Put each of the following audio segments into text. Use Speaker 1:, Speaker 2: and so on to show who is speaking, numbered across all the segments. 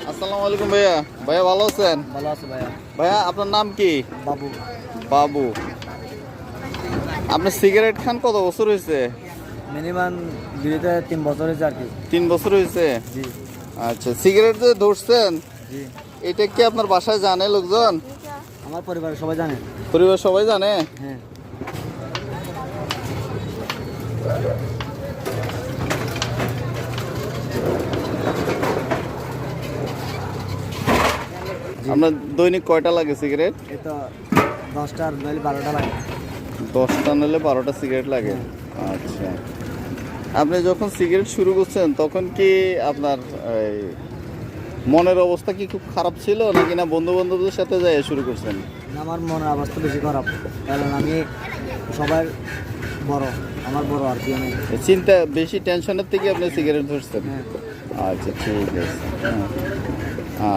Speaker 1: আসসালামু আলাইকুম ভাইয়া। ভাইয়া ভালো আছেন?
Speaker 2: ভালো আছে ভাইয়া।
Speaker 1: ভাইয়া আপনার নাম কি?
Speaker 2: বাবু।
Speaker 1: বাবু। আপনি সিগারেট খান কত বছর হয়েছে?
Speaker 2: মিনিমাম বিয়েতে 3 বছর হয়েছে আর কি।
Speaker 1: 3 বছর হয়েছে?
Speaker 2: জি
Speaker 1: আচ্ছা, সিগারেট যে ধরছেন
Speaker 2: জি।
Speaker 1: এটা কি আপনার বাসায় জানে লোকজন?
Speaker 2: আমার পরিবারের সবাই জানে।
Speaker 1: পরিবার সবাই জানে?
Speaker 2: হ্যাঁ।
Speaker 1: আপনার দৈনিক কয়টা লাগে সিগারেট?
Speaker 2: এই তো 10টা নইলে 12টা লাগে।
Speaker 1: 10টা নিলে 12টা সিগারেট লাগে। আচ্ছা, আপনি যখন সিগারেট শুরু করছেন তখন কি আপনার এই, মনের অবস্থা কি খুব খারাপ ছিল নাকি না বন্ধু বান্ধবদের সাথে যাই শুরু করছেন?
Speaker 2: না, আমার মনের অবস্থা বেশি খারাপ, কারণ আমি সবার বড়, আমার বড় আর কি আমি।
Speaker 1: চিন্তা বেশি, টেনশনের থেকে আপনি সিগারেট ধরছেন?
Speaker 2: হ্যাঁ।
Speaker 1: আচ্ছা, ঠিক আছে। হ্যাঁ।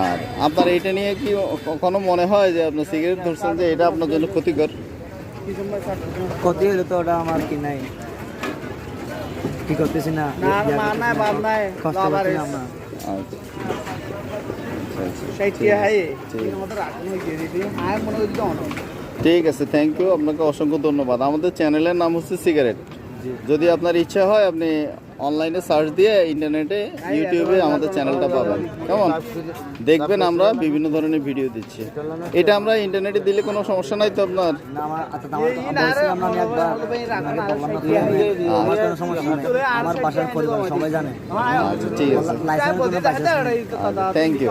Speaker 1: আর আপনার এইটা নিয়ে কি কখনো মনে হয় যে আপনি সিগারেট ধরছেন যে এটা আপনার জন্য ক্ষতিকর?
Speaker 2: ক্ষতি হলে তো ওটা আমার কি নাই, কি করতেছি না, কষ্ট করছি না আমরা।
Speaker 1: আচ্ছা, ঠিক আছে, থ্যাংক ইউ, আপনাকে অসংখ্য ধন্যবাদ। আমাদের চ্যানেলের নাম হচ্ছে সিগারেট। যদি আপনার ইচ্ছা হয় আপনি অনলাইনে সার্চ দিয়ে ইন্টারনেটে ইউটিউবে আমাদের চ্যানেলটা পাবেন, কেমন? দেখবেন আমরা বিভিন্ন ধরনের ভিডিও দিচ্ছি। এটা আমরা ইন্টারনেটে দিলে কোনো সমস্যা নাই তো আপনার?
Speaker 2: না, আমার আচ্ছা, বলছিলাম না আমি একবার, আপনাকে বললাম না তো, আমার কোনো সমস্যা নেই, আমার বাসার পরিবার সবাই জানে।
Speaker 1: আচ্ছা, ঠিক আছে,
Speaker 2: লাইসেন্স
Speaker 1: থ্যাংক ইউ।